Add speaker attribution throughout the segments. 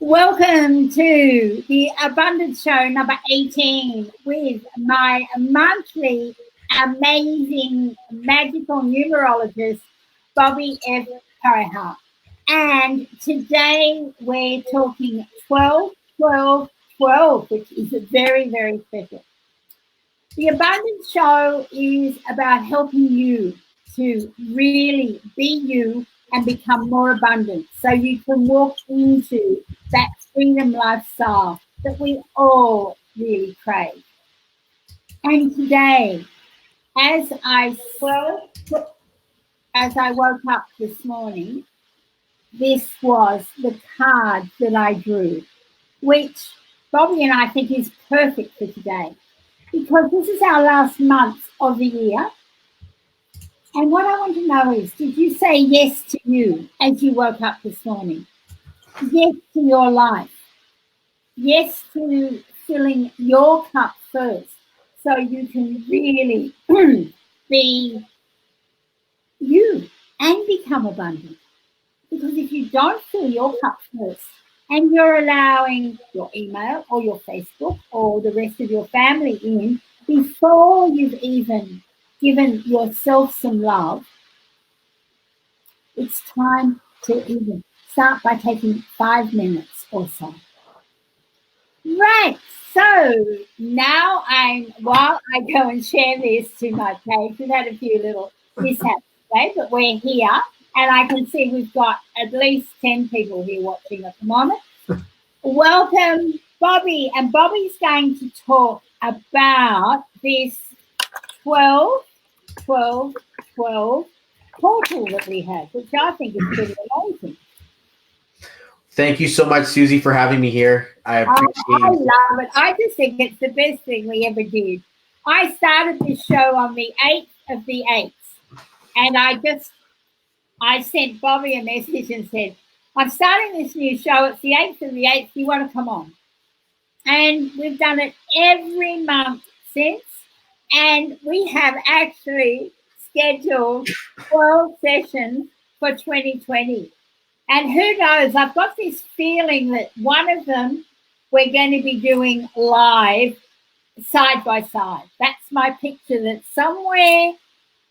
Speaker 1: Welcome to the Abundance Show number 18 with my monthly amazing magical numerologist, Bobby F Parihar. And today we're talking 12, 12, 12, which is very, very special. The Abundance Show is about helping you to really be you and become more abundant so you can walk into that freedom lifestyle that we all really crave. And today, as I woke up this morning, this was the card that I drew, which Bobby and I think is perfect for today, because this is our last month of the year. And what I want to know is, did you say yes to you as you woke up this morning? Yes to your life. Yes to filling your cup first so you can really be you and become abundant. Because if you don't fill your cup first and you're allowing your email or your Facebook or the rest of your family in before you've even given yourself some love, it's time to even start by taking 5 minutes or so. Right, so now while I go and share this to my page, we've had a few little mishaps today, but we're here, and I can see we've got at least 10 people here watching at the moment. Welcome, Bobby, and Bobby's going to talk about this 12, 12, 12 portal that we have, which I think is pretty amazing.
Speaker 2: Thank you so much, Susie, for having me here. I appreciate it.
Speaker 1: I love it. I just think it's the best thing we ever did. I started this show on the 8th of the 8th, and I sent Bobby a message and said, I'm starting this new show. It's the 8th of the 8th. You want to come on? And we've done it every month since, and we have actually scheduled 12 sessions for 2020. And who knows, I've got this feeling that one of them we're going to be doing live side by side. That's my picture, that somewhere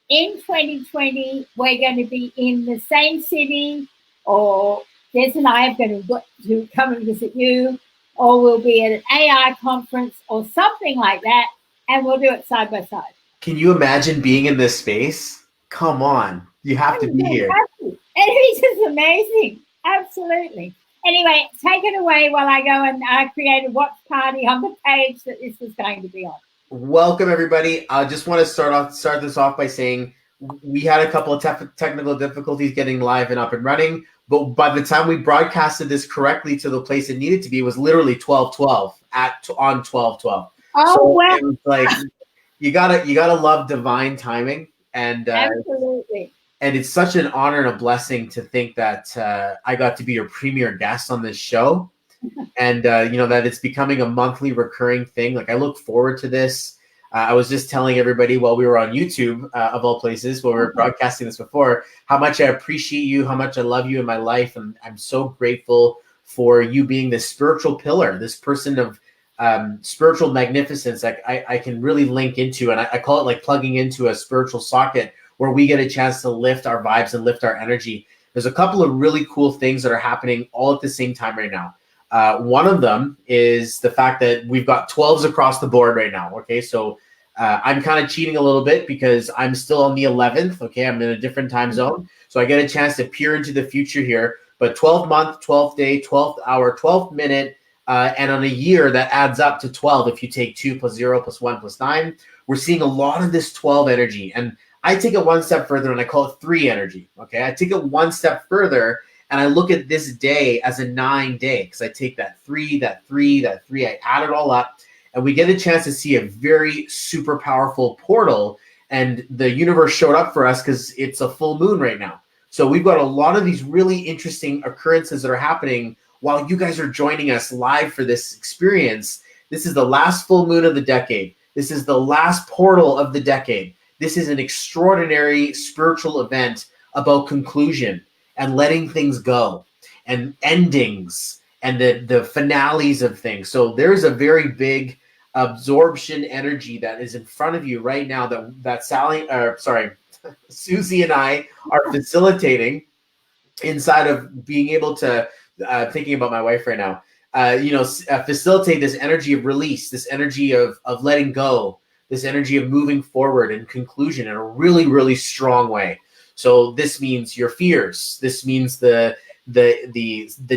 Speaker 1: in 2020 we're going to be in the same city, or Des and I are going to come and visit you, or we'll be at an AI conference or something like that, and we'll do it side by side.
Speaker 2: Can you imagine being in this space? Come on. You have to be here.
Speaker 1: And it's just amazing. Absolutely. Anyway, take it away while I go and create a watch party on the page that this was going to be on.
Speaker 2: Welcome, everybody. I just want to start this off by saying we had a couple of technical difficulties getting live and up and running, but by the time we broadcasted this correctly to the place it needed to be, it was literally 12:12 on 12:12.
Speaker 1: Oh,
Speaker 2: so
Speaker 1: wow.
Speaker 2: It was like you gotta love divine timing, and
Speaker 1: absolutely.
Speaker 2: And it's such an honor and a blessing to think that I got to be your premier guest on this show, and that it's becoming a monthly recurring thing. Like, I look forward to this. I was just telling everybody while we were on YouTube, of all places, where we were broadcasting this before, how much I appreciate you, how much I love you in my life, and I'm so grateful for you being this spiritual pillar, this person of spiritual magnificence. Like, I can really link into, and I call it like plugging into a spiritual socket, where we get a chance to lift our vibes and lift our energy. There's a couple of really cool things that are happening all at the same time right now. One of them is the fact that we've got 12s across the board right now. Okay, so I'm kind of cheating a little bit because I'm still on the 11th. Okay, I'm in a different time zone. So I get a chance to peer into the future here. But 12th month, 12th day, 12th hour, 12th minute, and on a year that adds up to 12 if you take 2 plus 0 plus 1 plus 9. We're seeing a lot of this 12 energy. And I take it one step further and I call it 3 energy. Okay, I take it one step further and I look at this day as a 9 day, because I take that 3, that 3, that 3, I add it all up, and we get a chance to see a very super powerful portal. And the universe showed up for us because it's a full moon right now. So we've got a lot of these really interesting occurrences that are happening while you guys are joining us live for this experience. This is the last full moon of the decade. This is the last portal of the decade. This is an extraordinary spiritual event about conclusion and letting things go and endings and the finales of things. So there's a very big absorption energy that is in front of you right now that Suzie and I are facilitating inside of being able to, thinking about my wife right now, facilitate this energy of release, this energy of letting go, this energy of moving forward and conclusion in a really, really strong way. So this means your fears. This means the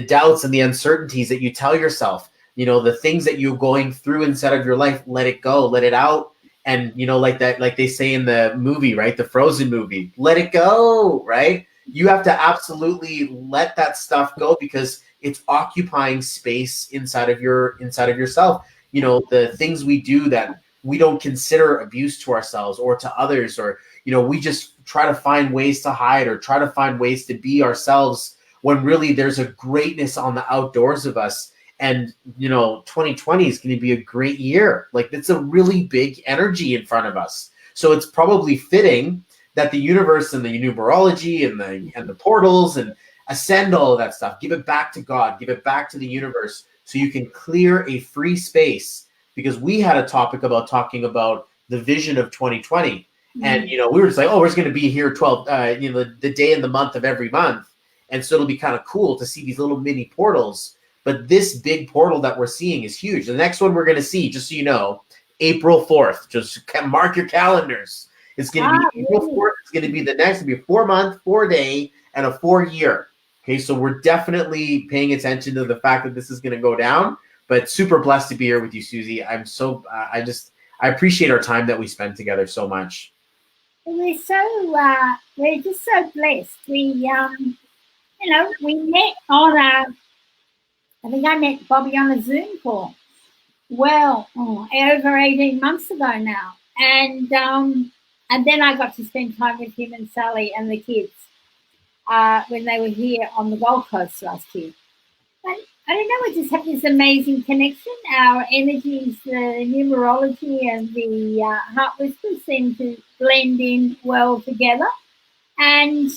Speaker 2: doubts and the uncertainties that you tell yourself, the things that you're going through inside of your life, let it go, let it out. And, like that, like they say in the movie, right? The Frozen movie, let it go, right? You have to absolutely let that stuff go because it's occupying space inside of yourself. The things we do that we don't consider abuse to ourselves or to others, or, we just try to find ways to hide or try to find ways to be ourselves when really there's a greatness on the outdoors of us. And, 2020 is going to be a great year. Like, it's a really big energy in front of us. So it's probably fitting that the universe and the numerology and the portals and ascend all of that stuff, give it back to God, give it back to the universe so you can clear a free space. Because we had a topic about talking about the vision of 2020. And, we were just like, oh, we're just going to be here 12, the day and the month of every month. And so it'll be kind of cool to see these little mini portals. But this big portal that we're seeing is huge. The next one we're going to see, just so you know, April 4th. Just mark your calendars. It's going to be April 4th. It's going to be the next. It'll be a 4-month, 4-day, and a 4-year. Okay, so we're definitely paying attention to the fact that this is going to go down. But super blessed to be here with you, Suzie. I'm so I appreciate our time that we spent together so much.
Speaker 1: We're just so blessed. We met on I think I met Bobby on a Zoom call. Well, over 18 months ago now. And then I got to spend time with him and Sally and the kids when they were here on the Gold Coast last year. But I don't know, we just have this amazing connection. Our energies, the numerology and the heart whispers seem to blend in well together. And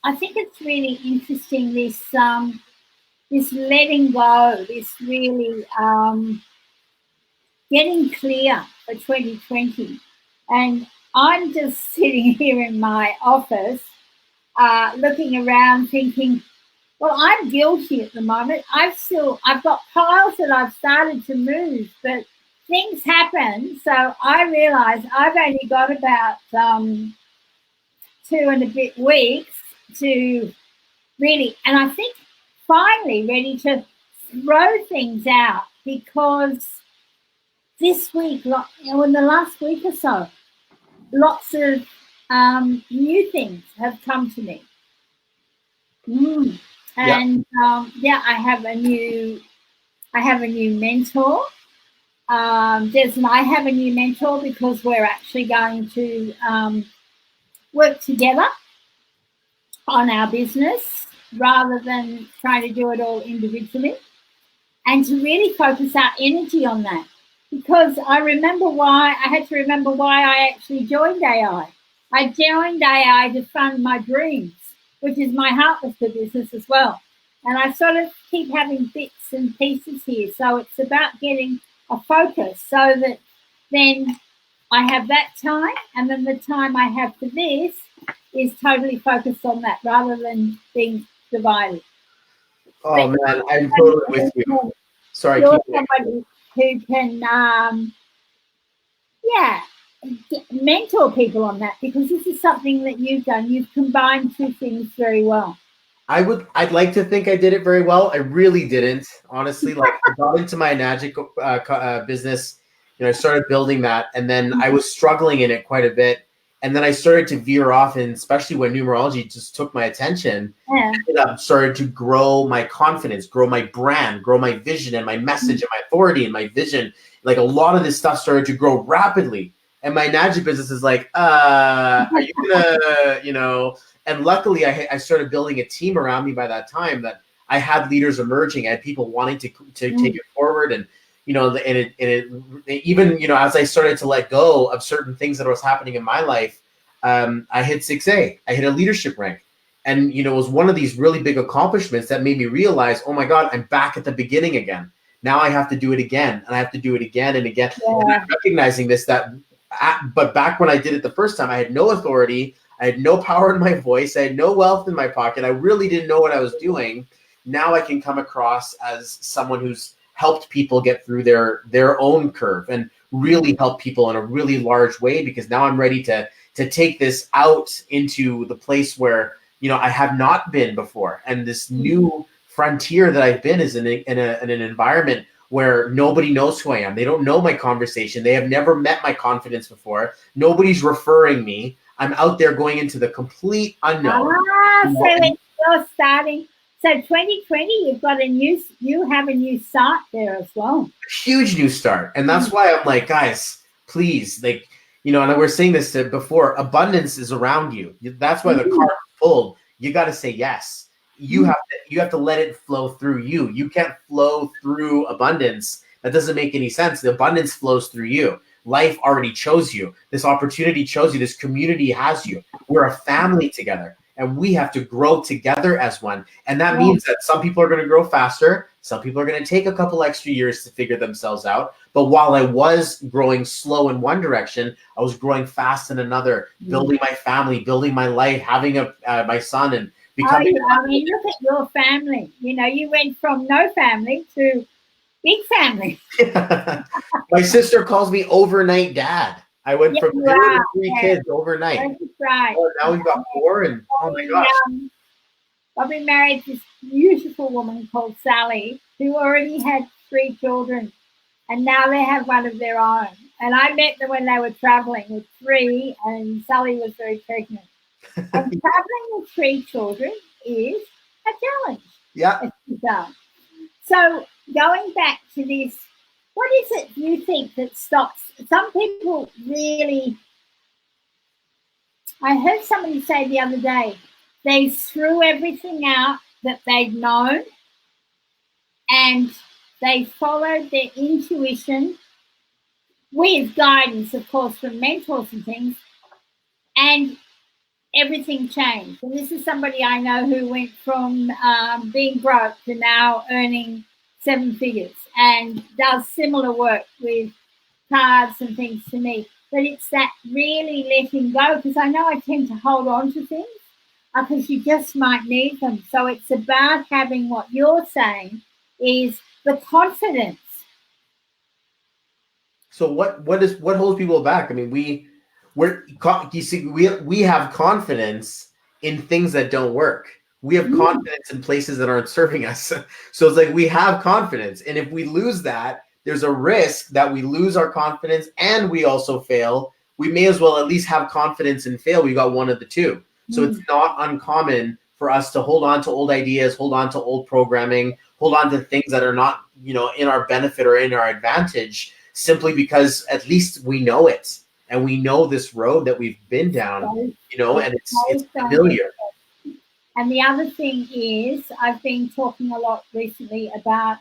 Speaker 1: I think it's really interesting, this letting go, this really getting clear for 2020. And I'm just sitting here in my office looking around thinking, well, I'm guilty at the moment. I've got piles that I've started to move, but things happen. So I realize I've only got about 2 and a bit weeks to really, and I think finally ready to throw things out, because this week, in the last week or so, lots of new things have come to me. And I have a new mentor. Des and I have a new mentor because we're actually going to work together on our business rather than trying to do it all individually, and to really focus our energy on that. Because I had to remember why I actually joined AI. I joined AI to fund my dreams, which is my heart whisper business as well. And I sort of keep having bits and pieces here. So it's about getting a focus so that then I have that time, and then the time I have for this is totally focused on that rather than being divided.
Speaker 2: Oh, man, I'm totally with you. Sorry.
Speaker 1: You're somebody who can, mentor people on that, because this is something that you've done. You've combined two things very well.
Speaker 2: I'd like to think I did it very well. I really didn't, honestly. Like, I got into my magic business, I started building that, and then I was struggling in it quite a bit. And then I started to veer off, and especially when numerology just took my attention, I started to grow my confidence, grow my brand, grow my vision and my message and my authority and my vision. Like, a lot of this stuff started to grow rapidly. And my magic business is like, are you gonna, and luckily I started building a team around me by that time, that I had leaders emerging. I had people wanting to take it forward. And, even, as I started to let go of certain things that was happening in my life, I hit 6A. I hit a leadership rank. And, you know, it was one of these really big accomplishments that made me realize, oh my God, I'm back at the beginning again. Now I have to do it again, and I have to do it again and again.
Speaker 1: Yeah.
Speaker 2: And I'm recognizing this, but back when I did it the first time, I had no authority. I had no power in my voice. I had no wealth in my pocket. I really didn't know what I was doing. Now I can come across as someone who's helped people get through their own curve and really help people in a really large way, because now I'm ready to take this out into the place where, you know, I have not been before. And this new frontier that I've been is in an environment where nobody knows who I am. They don't know my conversation. They have never met my confidence before. Nobody's referring me. I'm out there going into the complete unknown.
Speaker 1: So you're starting. So 2020, you have a new start there as well.
Speaker 2: Huge new start. And that's why I'm like, guys, please, like, you know, and we're saying this before, abundance is around you. That's why the card is pulled. You got to say yes. You have to let it flow through you. You can't flow through abundance. That doesn't make any sense. The abundance flows through you. Life already chose you. This opportunity chose you. This community has you. We're a family together, and we have to grow together as one. And that means that some people are going to grow faster. Some people are going to take a couple extra years to figure themselves out. But while I was growing slow in one direction, I was growing fast in another, building my family, building my life, having my son, and becoming.
Speaker 1: I mean, look at your family. You know, you went from no family to big family.
Speaker 2: My sister calls me overnight dad. I went from 0 to 3 kids overnight.
Speaker 1: That's right.
Speaker 2: Oh, now we've got 4, and oh my gosh.
Speaker 1: I've been married to this beautiful woman called Sally, who already had 3 children, and now they have one of their own. And I met them when they were traveling with 3, and Sally was very pregnant. And traveling with 3 children is a challenge.
Speaker 2: Yeah.
Speaker 1: So going back to this, what is it you think that stops? Some people really, I heard somebody say the other day, they threw everything out that they'd known and they followed their intuition with guidance, of course, from mentors and things, and everything changed. And this is somebody I know who went from being broke to now earning 7 figures and does similar work with cards and things to me. But it's that really letting go, because I know I tend to hold on to things because you just might need them. So it's about having what you're saying is the confidence.
Speaker 2: So what holds people back? I mean, we have confidence in things that don't work. We have confidence in places that aren't serving us. So it's like we have confidence, and if we lose that, there's a risk that we lose our confidence and we also fail. We may as well at least have confidence and fail. We got one of the two. So it's not uncommon for us to hold on to old ideas, hold on to old programming, hold on to things that are not, you know, in our benefit or in our advantage, simply because at least we know it. And we know this road that we've been down, you know, and it's familiar.
Speaker 1: And the other thing is, I've been talking a lot recently about,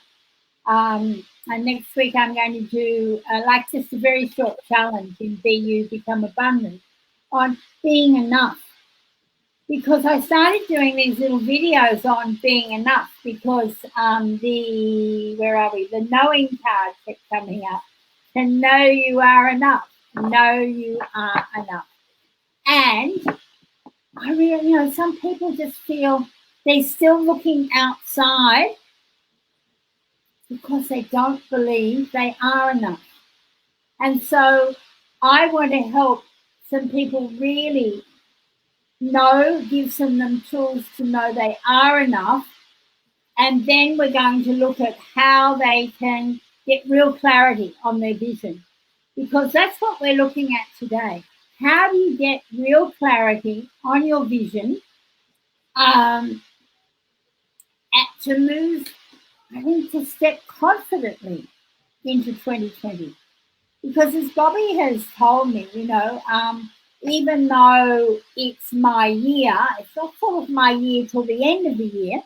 Speaker 1: and next week I'm going to do like just a very short challenge in BU Become Abundant on being enough. Because I started doing these little videos on being enough because the knowing card kept coming up. To know you are enough. Know you are enough. And I really, you know, some people just feel they're still looking outside because they don't believe they are enough. And so I want to help some people really give them tools to know they are enough. And then we're going to look at how they can get real clarity on their vision, because that's what we're looking at today. How do you get real clarity on your vision to move, I think, to step confidently into 2020? Because as Bobby has told me, you know, even though it's my year, it's not sort of my year till the end of the year,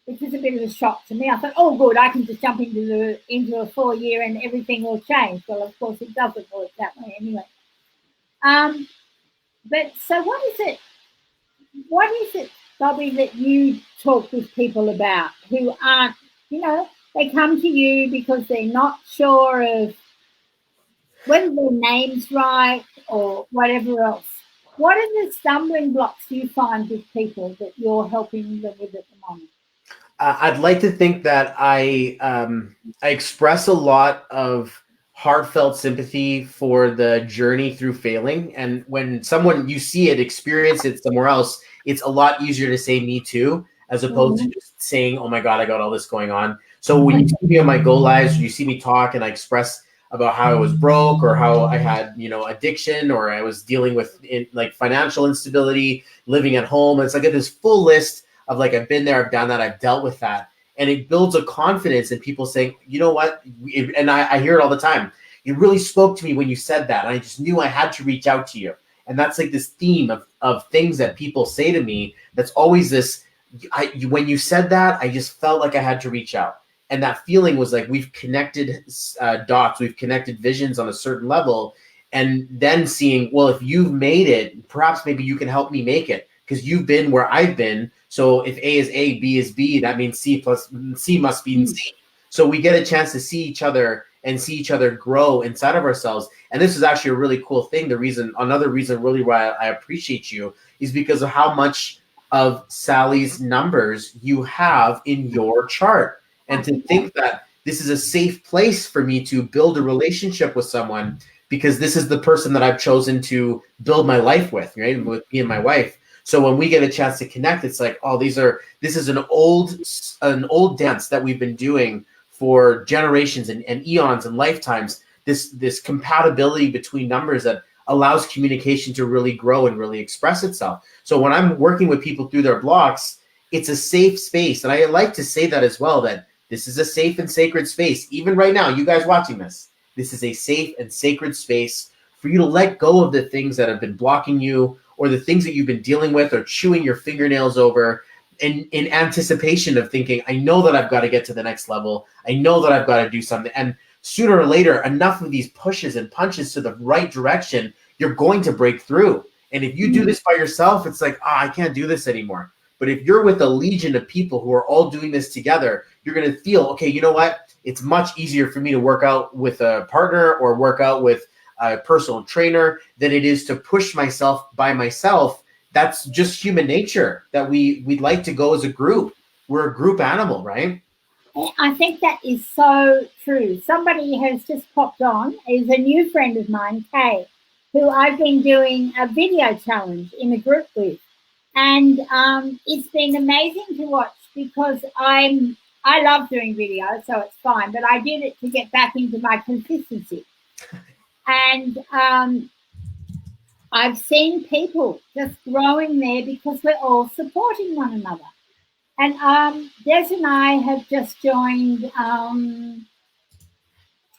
Speaker 1: which is a bit of a shock to me. I thought, oh, good, I can just jump into a full year and everything will change. Well, of course, it doesn't work that way anyway. But so what is it what is it, Bobby, that you talk with people about who aren't, they come to you because they're not sure of whether their name's right or whatever else? What are the stumbling blocks you find with people that you're helping them with at the moment?
Speaker 2: I'd like to think that I express a lot of heartfelt sympathy for the journey through failing. And when someone you see it, experience it somewhere else, it's a lot easier to say me too, as opposed to just saying, oh my God, I got all this going on. So when you see me on my Go Lives, you see me talk and I express about how I was broke or how I had, addiction, or I was dealing with like financial instability, living at home. It's like this full list of like, I've been there, I've done that, I've dealt with that. And it builds a confidence in people saying, you know what? And I hear it all the time. You really spoke to me when you said that. And I just knew I had to reach out to you. And that's like this theme of things that people say to me. That's always this, when you said that, I just felt like I had to reach out. And that feeling was like, we've connected dots, we've connected visions on a certain level. And then seeing, well, if you've made it, perhaps maybe you can help me make it, because you've been where I've been. So if A is A, B is B, that means C plus C must be C. So we get a chance to see each other and see each other grow inside of ourselves. And this is actually a really cool thing. Another reason really why I appreciate you is because of how much of Sally's numbers you have in your chart. And to think that this is a safe place for me to build a relationship with someone, because this is the person that I've chosen to build my life with, right? With me and my wife. So when we get a chance to connect, it's like, oh, this is an old dance that we've been doing for generations and eons and lifetimes. This compatibility between numbers that allows communication to really grow and really express itself. So when I'm working with people through their blocks, it's a safe space. And I like to say that as well, that this is a safe and sacred space. Even right now, you guys watching this is a safe and sacred space for you to let go of the things that have been blocking you, or the things that you've been dealing with or chewing your fingernails over in anticipation of thinking, I know that I've got to get to the next level. I know that I've got to do something. And sooner or later, enough of these pushes and punches to the right direction, you're going to break through. And if you do this by yourself, it's like, I can't do this anymore. But if you're with a legion of people who are all doing this together, you're going to feel, okay, you know what? It's much easier for me to work out with a partner or work out with a personal trainer than it is to push myself by myself. That's just human nature, that we'd like to go as a group. We're a group animal, right?
Speaker 1: I think that is so true. Somebody has just popped on, is a new friend of mine, Kay, who I've been doing a video challenge in a group with. And it's been amazing to watch, because I love doing video, so it's fine. But I did it to get back into my consistency. And I've seen people just growing there because we're all supporting one another. And Des and I have just joined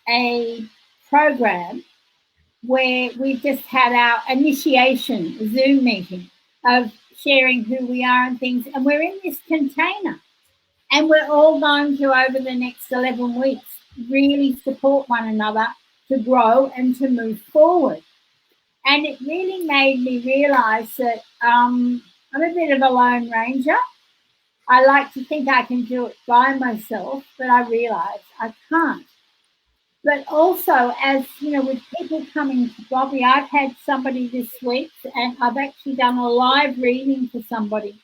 Speaker 1: a program where we've just had our initiation Zoom meeting of sharing who we are and things. And we're in this container. And we're all going to, over the next 11 weeks, really support one another to grow and to move forward. And it really made me realize that I'm a bit of a lone ranger. I like to think I can do it by myself, but I realize I can't. But also, as you know, with people coming to Bobby, I've had somebody this week, and I've actually done a live reading for somebody.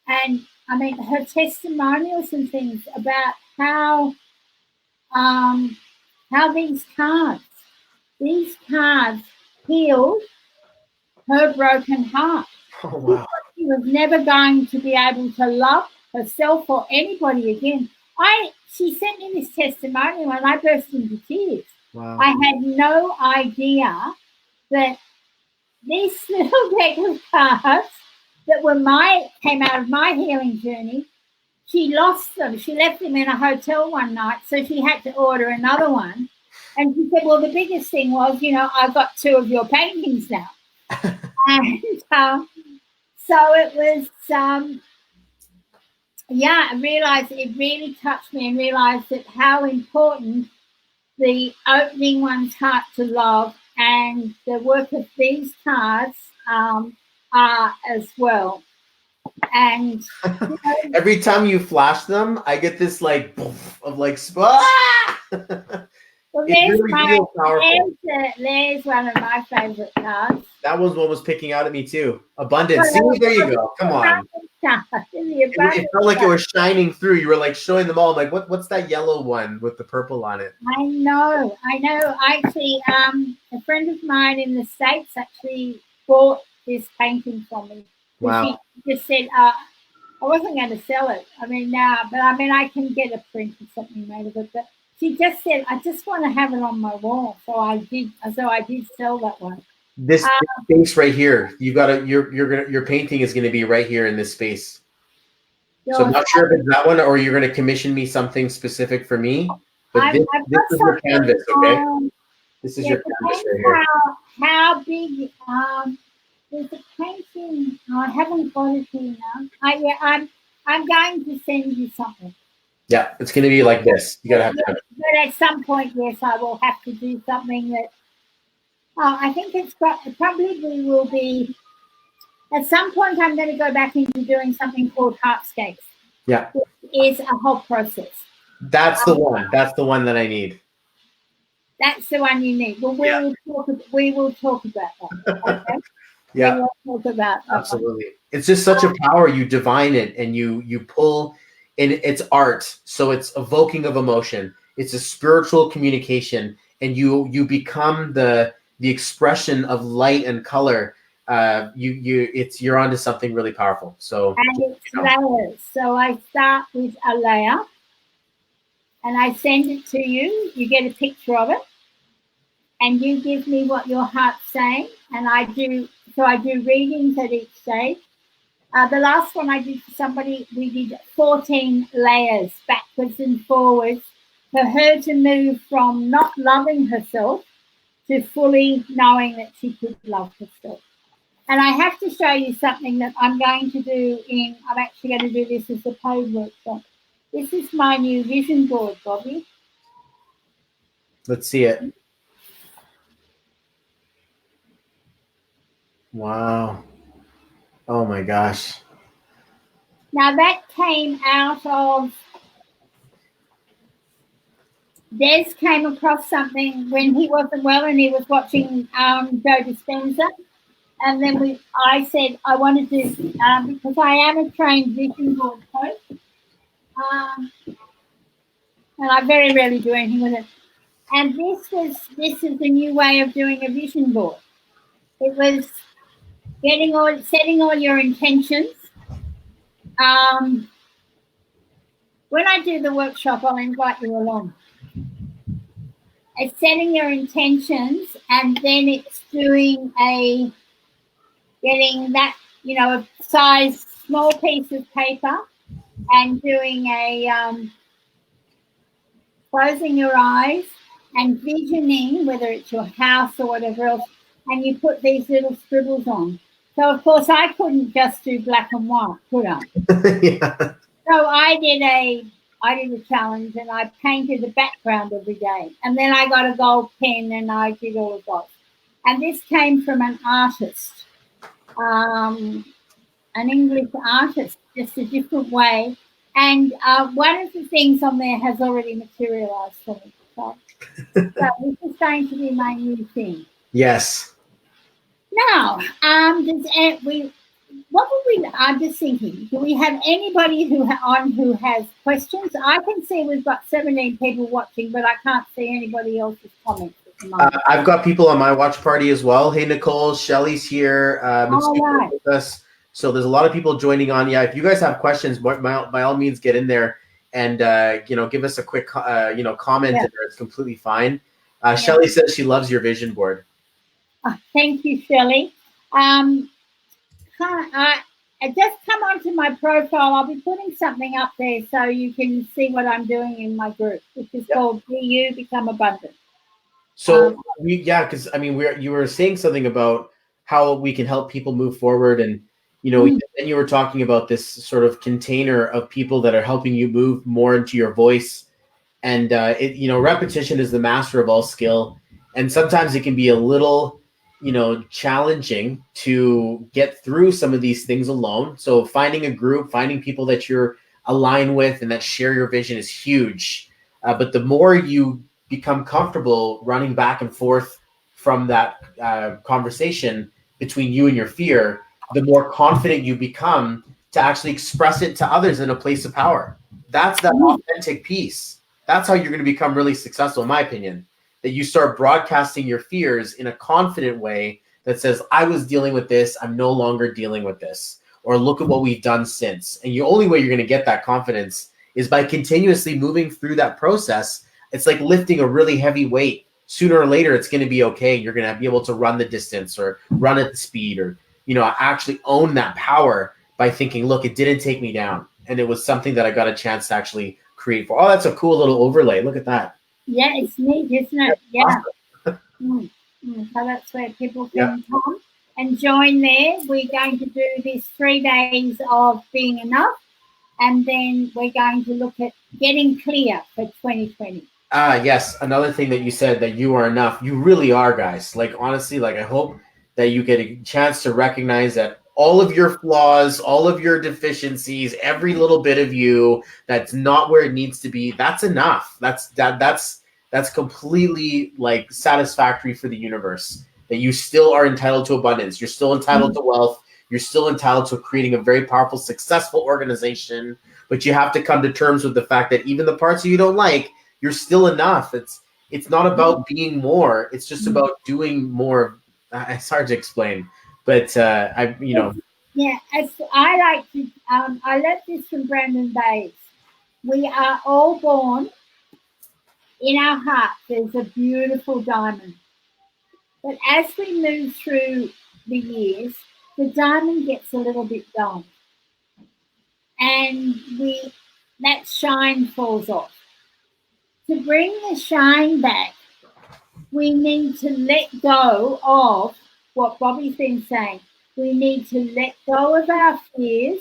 Speaker 1: And I mean, her testimonials and things about how these cards healed her broken heart.
Speaker 2: Oh, wow.
Speaker 1: She was never going to be able to love herself or anybody again. She sent me this testimonial and I burst into tears.
Speaker 2: Wow.
Speaker 1: I had no idea that these little deck of cards that came out of my healing journey, she lost them. She left them in a hotel one night, so she had to order another one. And she said, well, the biggest thing was, I've got 2 of your paintings now. And so it was, I realized it really touched me, and realized that how important the opening one's heart to love and the work of these cards are as well. And
Speaker 2: every time you flash them, I get this like poof of like ah!
Speaker 1: well,
Speaker 2: It really feels powerful.
Speaker 1: There's one of my favorite cards.
Speaker 2: That was what was picking out at me too. Abundance. See, there you go. Come on. It felt like it was shining through. You were like showing them all. I'm like, what's that yellow one with the purple on it?
Speaker 1: I know. Actually, a friend of mine in the States actually bought this painting from me.
Speaker 2: Wow.
Speaker 1: She just said, I wasn't going to sell it. I mean, but I mean, I can get a print or something made of it. But she just said, I just want to have it on my wall. So I did. So I did sell that one.
Speaker 2: This space right here, your painting is going to be right here in this space. So I'm not sure if it's that one or you're going to commission me something specific for me. But this is your canvas, okay? This is your canvas right here.
Speaker 1: How big? There's a painting. I haven't got it here now. I'm going to send you something.
Speaker 2: Yeah, it's going to be like this. You got to have time.
Speaker 1: But at some point, yes, I will have to do something that. I think it probably will be. At some point, I'm going to go back into doing something called Heartscapes.
Speaker 2: Yeah,
Speaker 1: which is a whole process.
Speaker 2: That's the one. That's the one that I need.
Speaker 1: That's the one you need. Well, we will talk about that. Okay?
Speaker 2: Yeah,
Speaker 1: we will talk about that.
Speaker 2: Absolutely. It's just such a power. You divine it, and you pull. And it's art, so it's evoking of emotion. It's a spiritual communication, and you become the expression of light and color. You're onto something really powerful. So
Speaker 1: and it's layers. So I start with a layer, and I send it to you. You get a picture of it, and you give me what your heart's saying. And I do readings at each stage. The last one I did for somebody, we did 14 layers backwards and forwards for her to move from not loving herself to fully knowing that she could love herself. And I have to show you something that I'm going to do I'm actually going to do this as a paid workshop. This is my new vision board, Bobby.
Speaker 2: Let's see it. Wow. Oh my gosh.
Speaker 1: Now that came out of, Des came across something when he wasn't well and he was watching Joe Dispenza. And then I said, I want to do, because I am a trained vision board coach. And I very rarely do anything with it. And this is a new way of doing a vision board. It was setting all your intentions. When I do the workshop, I'll invite you along. It's setting your intentions, and then it's getting that, a size small piece of paper, and doing closing your eyes and visioning, whether it's your house or whatever else, and you put these little scribbles on. So, of course, I couldn't just do black and white, could I?
Speaker 2: Yeah.
Speaker 1: So I did a challenge, and I painted the background every day. And then I got a gold pen, and I did all of that. And this came from an artist, an English artist, just a different way. And one of the things on there has already materialized for me. So this is going to be my new thing.
Speaker 2: Yes.
Speaker 1: Now, I'm just thinking, do we have anybody who has questions? I can see we've got 17 people watching, but I can't see anybody else's comments at the moment.
Speaker 2: I've got people on my watch party as well. Hey, Nicole, Shelly's here.
Speaker 1: Right.
Speaker 2: With us. So there's a lot of people joining on. Yeah, if you guys have questions, by all means, get in there and give us a quick comment. Yeah. It's completely fine. Shelly says she loves your vision board.
Speaker 1: Thank you, Shelly. Just come onto my profile. I'll be putting something up there so you can see what I'm doing in my group, which is called Be You, Become Abundant.
Speaker 2: So because you were saying something about how we can help people move forward, and then you were talking about this sort of container of people that are helping you move more into your voice, and repetition is the master of all skill, and sometimes it can be a little challenging to get through some of these things alone. So finding a group, finding people that you're aligned with and that share your vision is huge. But the more you become comfortable running back and forth from that conversation between you and your fear, the more confident you become to actually express it to others in a place of power. That's that authentic piece. That's how you're going to become really successful, in my opinion. That you start broadcasting your fears in a confident way that says, I was dealing with this, I'm no longer dealing with this. Or look at what we've done since. And the only way you're going to get that confidence is by continuously moving through that process. It's like lifting a really heavy weight. Sooner or later, it's going to be okay. You're going to be able to run the distance or run at the speed or, actually own that power by thinking, look, it didn't take me down. And it was something that I got a chance to actually create for. Oh, that's a cool little overlay. Look at that.
Speaker 1: Yeah, it's neat, isn't it? Yeah. Awesome. So that's where people can come and join there. We're going to do this 3 days of being enough, and then we're going to look at getting clear for 2020.
Speaker 2: Yes. Another thing that you said, that you are enough. You really are, guys. Like, honestly, like, I hope that you get a chance to recognize that all of your flaws, all of your deficiencies, every little bit of you that's not where it needs to be, that's enough. That's completely like satisfactory for the universe. That you still are entitled to abundance. You're still entitled to wealth. You're still entitled to creating a very powerful, successful organization. But you have to come to terms with the fact that even the parts of you don't like, you're still enough. It's not about being more. It's just about doing more. It's hard to explain, but
Speaker 1: Yeah, as I like to. I learned this from Brandon Bays. We are all born. In our heart, there's a beautiful diamond. But as we move through the years, the diamond gets a little bit dull, and that shine falls off. To bring the shine back, we need to let go of what Bobby's been saying. We need to let go of our fears.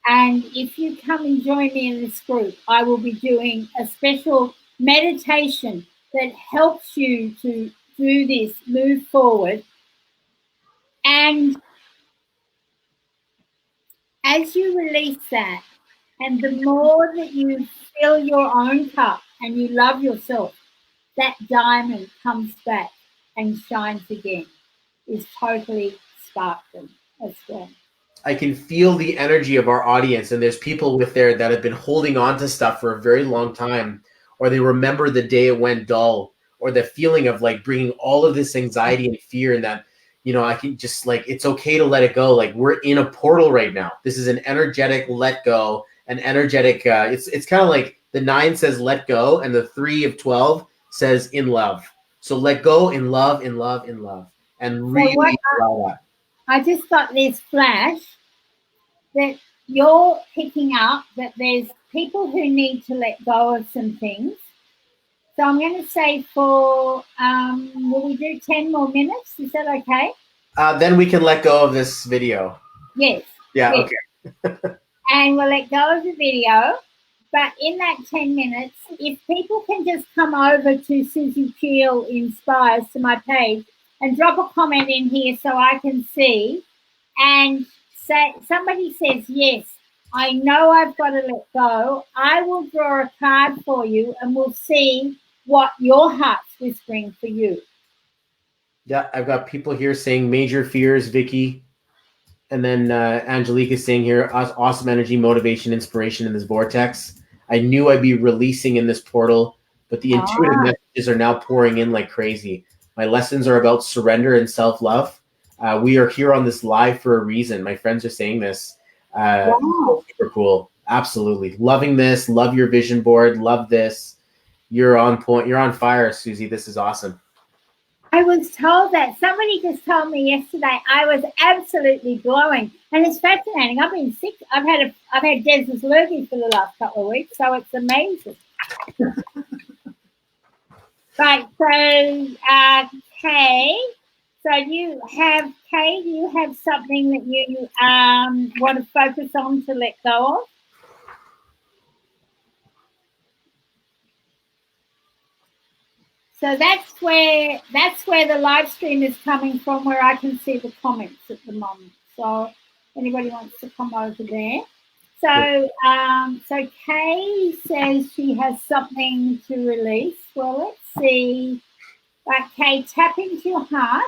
Speaker 1: And if you come and join me in this group, I will be doing a special meditation that helps you to do this, move forward. And as you release that, and the more that you fill your own cup and you love yourself, that diamond comes back and shines again. Is totally sparkling as well.
Speaker 2: I can feel the energy of our audience, and there's people with there that have been holding on to stuff for a very long time, or they remember the day it went dull, or the feeling of like bringing all of this anxiety and fear, and that, I can just like, it's okay to let it go. Like, we're in a portal right now. This is an energetic let go, an energetic, it's kind of like the 9 says let go, and the 3 of 12 says in love. So let go in love, in love, in love. And really allow that.
Speaker 1: I just got this flash that you're picking up that there's people who need to let go of some things. So I'm going to say will we do 10 more minutes? Is that okay?
Speaker 2: Then we can let go of this video.
Speaker 1: Yes.
Speaker 2: Yeah,
Speaker 1: yes.
Speaker 2: Okay.
Speaker 1: And we'll let go of the video. But in that 10 minutes, if people can just come over to Suzie Cheel Inspires, to my page, and drop a comment in here so I can see, and say, somebody says, yes, I know I've got to let go, I will draw a card for you and we'll see what your heart's whispering for you.
Speaker 2: Yeah, I've got people here saying major fears, Vicky. And then Angelique is saying here, awesome energy, motivation, inspiration in this vortex. I knew I'd be releasing in this portal, but the intuitive messages are now pouring in like crazy. My lessons are about surrender and self-love. We are here on this live for a reason. My friends are saying this. Super cool. Absolutely. Loving this. Love your vision board. Love this. You're on point. You're on fire, Suzie. This is awesome.
Speaker 1: I was told that. Somebody just told me yesterday. I was absolutely glowing. And it's fascinating. I've been sick. I've had Des's lurgy for the last couple of weeks, so it's amazing. Right, so Kay, so you have, Kay, do you have something that you want to focus on to let go of? So that's where the live stream is coming from, where I can see the comments at the moment. So anybody wants to come over there. So so Kay says she has something to release. Well, let's see. Right, Kay, tap into your heart.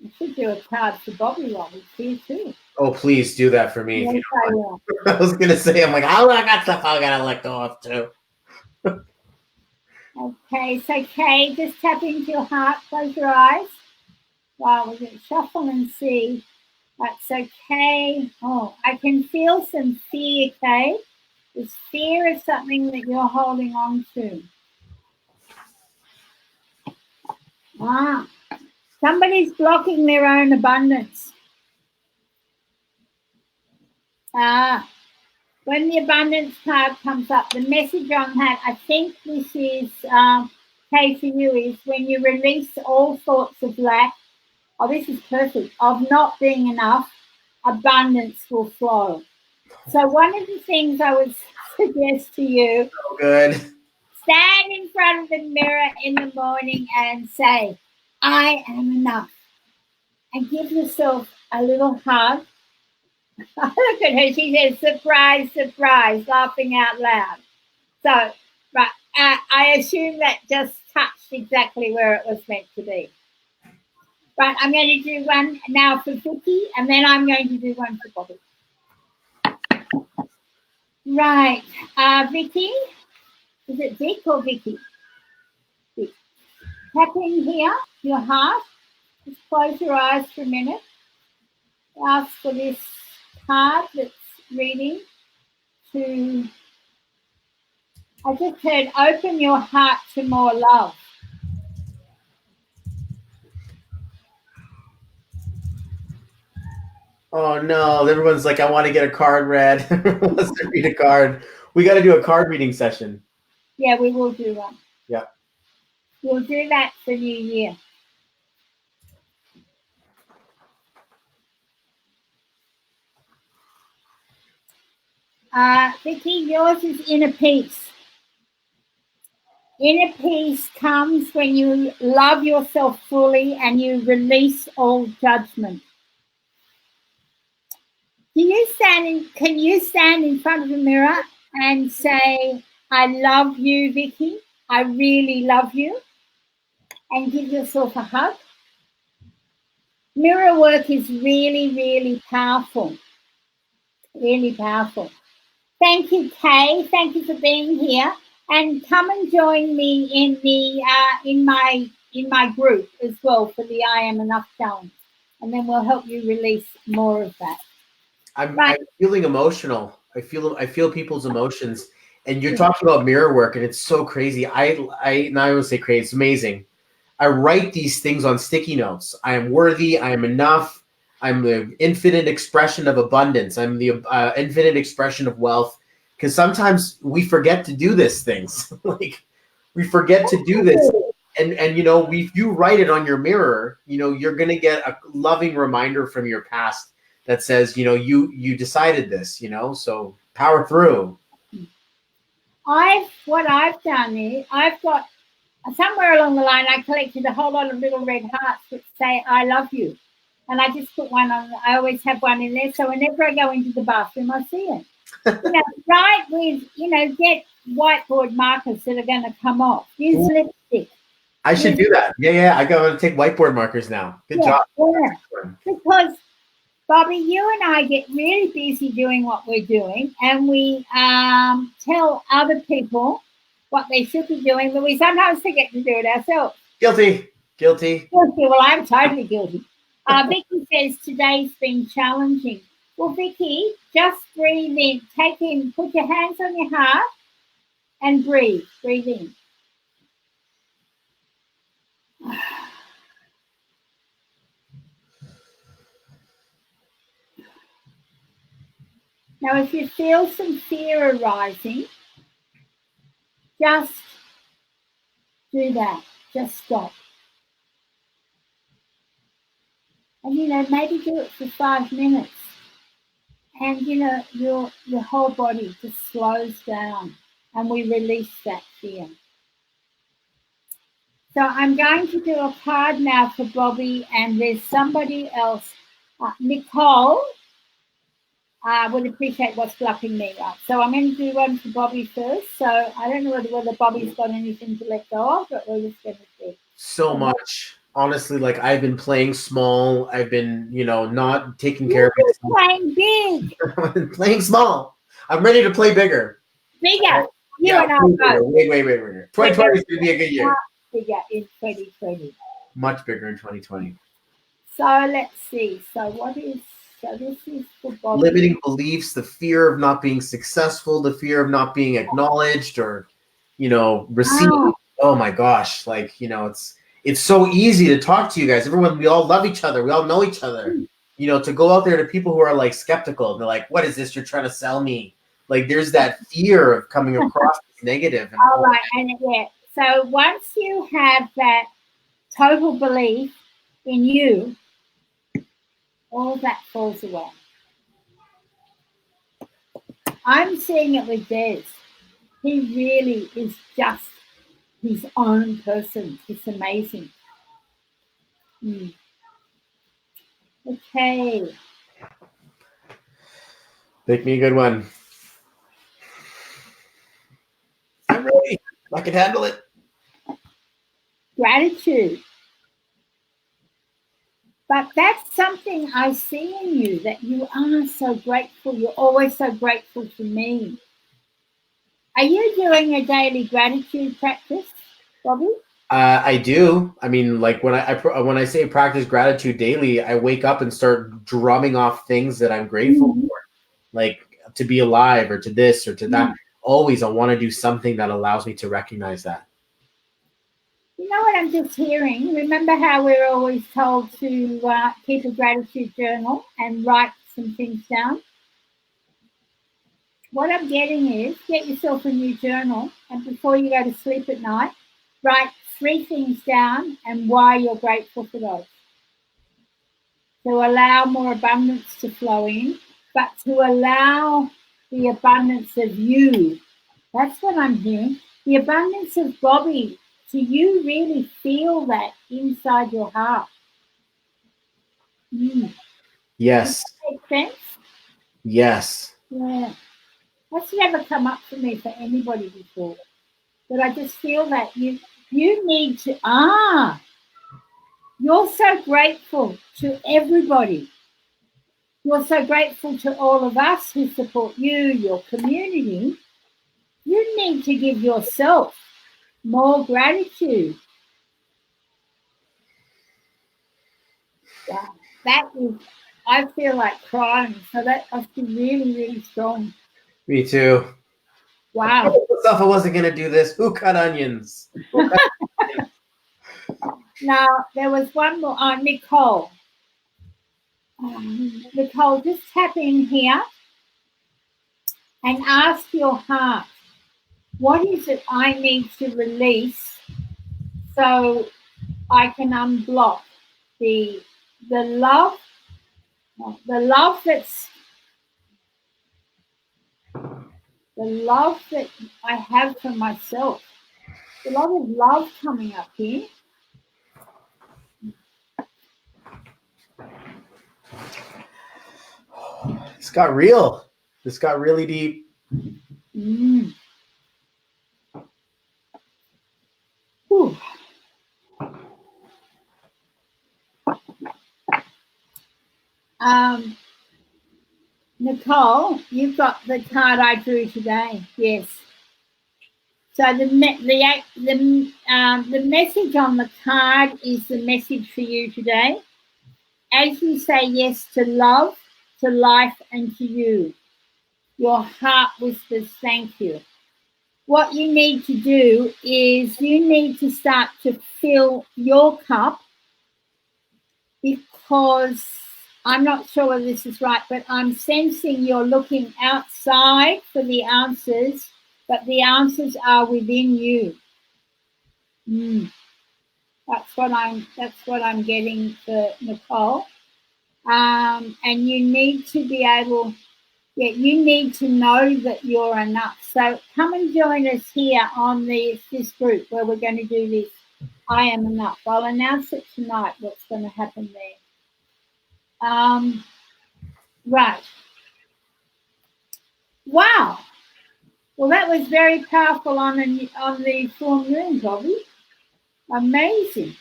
Speaker 1: I should do a card for Bobby while he's here too.
Speaker 2: Oh, please do that for me.
Speaker 1: Yes,
Speaker 2: if you
Speaker 1: I
Speaker 2: don't
Speaker 1: will.
Speaker 2: mind. I was gonna say, I'm like, I got stuff I gotta let go of too.
Speaker 1: Okay, so Kay, just tap into your heart. Close your eyes. Wow, we're going to shuffle and see. That's okay. Oh, I can feel some fear, Kay. There's fear of something that you're holding on to. Ah, somebody's blocking their own abundance. Ah, when the abundance card comes up, the message on that, I think this is, Kay, for you, is when you release all thoughts of lack. Oh, this is perfect. Of not being enough, abundance will flow. So one of the things I would suggest to you,
Speaker 2: So good.
Speaker 1: stand in front of the mirror in the morning and say, I am enough. And give yourself a little hug. Look at her. She says, surprise, surprise, laughing out loud. So, right, I assume that just touched exactly where it was meant to be. Right, I'm going to do one now for Vicky, and then I'm going to do one for Bobby. Right, Vicky, is it Vic or Vicky? Vic. Tap in here, your heart. Just close your eyes for a minute. Ask for this card that's reading to, I just heard, open your heart to more love.
Speaker 2: Oh no, everyone's like, I want to get a card read. Everyone wants to read a card. We got to do a card reading session.
Speaker 1: Yeah, we will do one.
Speaker 2: Yeah.
Speaker 1: We'll do that for New Year. Vicky, yours is inner peace. Inner peace comes when you love yourself fully and you release all judgment. Can you stand in front of a mirror and say, I love you, Vicky. I really love you. And give yourself a hug. Mirror work is really, really powerful. Really powerful. Thank you, Kay. Thank you for being here. And come and join me in the in my group as well for the I Am Enough challenge. And then we'll help you release more of that.
Speaker 2: I'm feeling emotional. I feel people's emotions. And you're talking about mirror work, and it's so crazy. I not even say crazy, it's amazing. I write these things on sticky notes. I am worthy. I am enough. I'm the infinite expression of abundance. I'm the infinite expression of wealth. Because sometimes we forget to do these things. Like we forget to do this. And you know, if you write it on your mirror, you know, you're gonna get a loving reminder from your past that says, you know, you decided this, you know, so power through.
Speaker 1: What I've done is I've got somewhere along the line I collected a whole lot of little red hearts which say I love you. And I just put one on. I always have one in there, so whenever I go into the bathroom, I see it. You know, write with, you know, get whiteboard markers that are going to come off. Use lipstick.
Speaker 2: I should do that. Yeah. I got to take whiteboard markers now. Good job.
Speaker 1: Yeah. Because, Bobby, you and I get really busy doing what we're doing, and we tell other people what they should be doing, but we sometimes forget to do it ourselves.
Speaker 2: Guilty.
Speaker 1: Well, I'm totally guilty. Vicky says today's been challenging. Well, Vicky, just breathe in. Take in. Put your hands on your heart and breathe. Breathe in. Now, if you feel some fear arising, just do that. Just stop. And, you know, maybe do it for 5 minutes. And, you know, your whole body just slows down and we release that fear. So I'm going to do a card now for Bobby, and there's somebody else. Nicole would appreciate what's blocking me up. So I'm going to do one for Bobby first. So I don't know whether Bobby's got anything to let go of, but we're just going to see.
Speaker 2: So much. Honestly, like I've been playing small. I've been, not taking care of
Speaker 1: myself. Playing big.
Speaker 2: I've been playing small. I'm ready to play bigger.
Speaker 1: Bigger. You
Speaker 2: yeah,
Speaker 1: and I both.
Speaker 2: Wait. 2020 is going to be a good year.
Speaker 1: Bigger in 2020.
Speaker 2: Much bigger in 2020.
Speaker 1: So let's see. So this is for Bobby.
Speaker 2: Limiting beliefs, the fear of not being successful, the fear of not being acknowledged or, received. Oh my gosh. Like, it's so easy to talk to you guys. We all love each other. We all know each other. To go out there to people who are like skeptical. They're like, what is this you're trying to sell me? Like there's that fear of coming across as negative. And
Speaker 1: all right. And yeah. So once you have that total belief in you, all that falls away. I'm seeing it with Des. He really is just his own person. It's amazing. Okay.
Speaker 2: Pick me a good one. I'm ready. I can handle it.
Speaker 1: Gratitude. But that's something I see in you, that you are so grateful. You're always so grateful to me. Are you doing a daily gratitude practice, Bobby?
Speaker 2: I do. I mean, like when I say practice gratitude daily, I wake up and start drumming off things that I'm grateful for, like to be alive or to this or to that. Always, I want to do something that allows me to recognize that.
Speaker 1: You know what I'm just hearing? Remember how we're always told to keep a gratitude journal and write some things down? What I'm getting is get yourself a new journal, and before you go to sleep at night, write 3 things down and why you're grateful for those. To allow more abundance to flow in, but to allow the abundance of you. That's what I'm hearing. The abundance of Bobby. Do you really feel that inside your heart?
Speaker 2: Yes.
Speaker 1: Does that make sense?
Speaker 2: Yes.
Speaker 1: Yeah. That's never come up for me for anybody before. But I just feel that you need to, you're so grateful to everybody. You're so grateful to all of us who support you, your community. You need to give yourself more gratitude. Yeah, that is, I feel like crying. So that must be really, really strong.
Speaker 2: Me too.
Speaker 1: Wow.
Speaker 2: I told myself I wasn't going to do this. Who cut onions?
Speaker 1: Now, there was one more, Nicole. Nicole, just tap in here and ask your heart, what is it I need to release so I can unblock the love that I have for myself. A lot of love coming up here.
Speaker 2: This got real. This got really deep.
Speaker 1: Whew. Nicole, you've got the card I drew today. Yes. So the message on the card is the message for you today. As you say yes to love, to life, and to you, your heart whispers thank you. What you need to do is you need to start to fill your cup, because I'm not sure whether this is right, but I'm sensing you're looking outside for the answers, but the answers are within you. That's what I'm getting for Nicole. And you need to be able, you need to know that you're enough. So come and join us here on this group where we're going to do this. I am enough. I'll announce it tonight, what's going to happen there. Right. Wow. Well, that was very powerful on the full moon, Bobby. Amazing.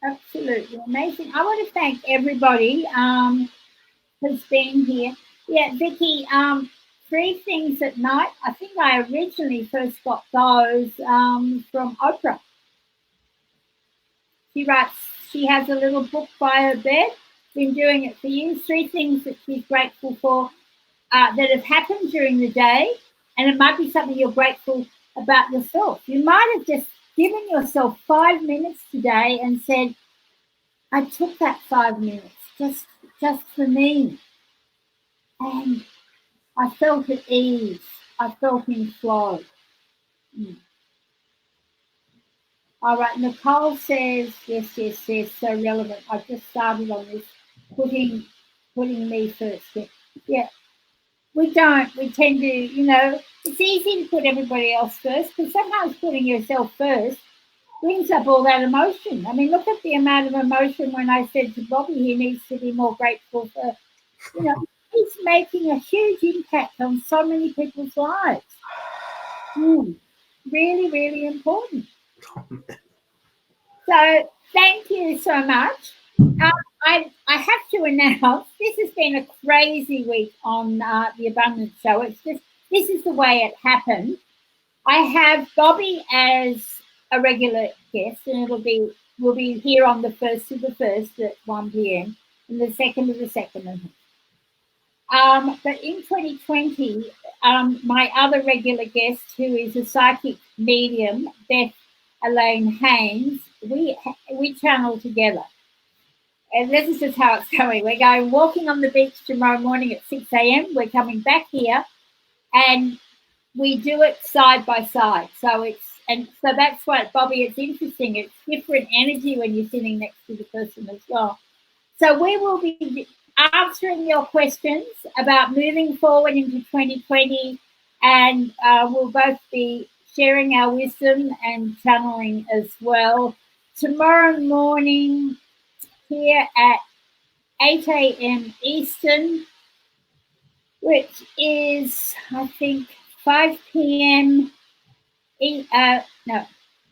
Speaker 1: Absolutely amazing. I want to thank everybody who's been here. Yeah, Vicky, 3 things at night. I think I originally first got those from Oprah. She writes, she has a little book by her bed. Been doing it for years. 3 things that she's grateful for that have happened during the day. And it might be something you're grateful about yourself. You might have just given yourself 5 minutes today and said, I took that 5 minutes just for me. And I felt at ease. I felt in flow. All right, Nicole says, yes, so relevant. I've just started on this, putting me first. Yeah, we don't. We tend to, it's easy to put everybody else first, because sometimes putting yourself first brings up all that emotion. I mean, look at the amount of emotion when I said to Bobby he needs to be more grateful for, he's making a huge impact on so many people's lives. Really, really important. So thank you so much. I have to announce this has been a crazy week on the Abundance Show. It's just, this is the way it happened. I have Bobby as a regular guest, and we'll be here on the 1st of the 1st at 1 p.m. and the 2nd of the 2nd. But in 2020, my other regular guest, who is a psychic medium, Beth Elaine Haynes, we channel together. And this is just how it's going. We're going walking on the beach tomorrow morning at 6 a.m. We're coming back here, and we do it side by side. So that's what, Bobby, it's interesting. It's different energy when you're sitting next to the person as well. So we will be answering your questions about moving forward into 2020, and we'll both be sharing our wisdom and channeling as well. Tomorrow morning here at 8 a.m. Eastern, which is, I think, 5 p.m.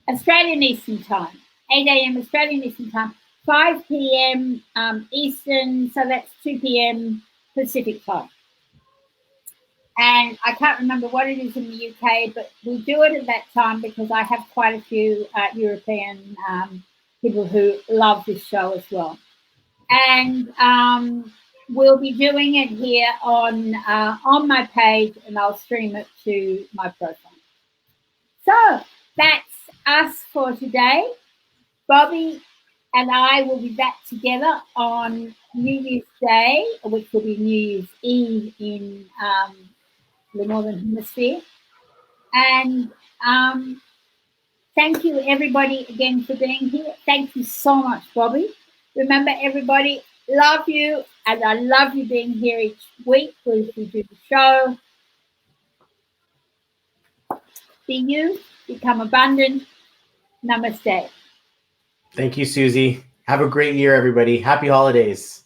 Speaker 1: Australian Eastern Time, 8 a.m. Australian Eastern Time, 5 p.m. Eastern, so that's 2 p.m. Pacific Time. And I can't remember what it is in the UK, but we do it at that time because I have quite a few European people who love this show as well. And we'll be doing it here on my page, and I'll stream it to my profile. So that's us for today. Bobby and I will be back together on New Year's Day, which will be New Year's Eve in the Northern Hemisphere. And thank you, everybody, again for being here. Thank you so much, Bobby. Remember, everybody, love you, and I love you being here each week as we do the show. Be you, become abundant. Namaste.
Speaker 2: Thank you, Susie. Have a great year, everybody. Happy holidays.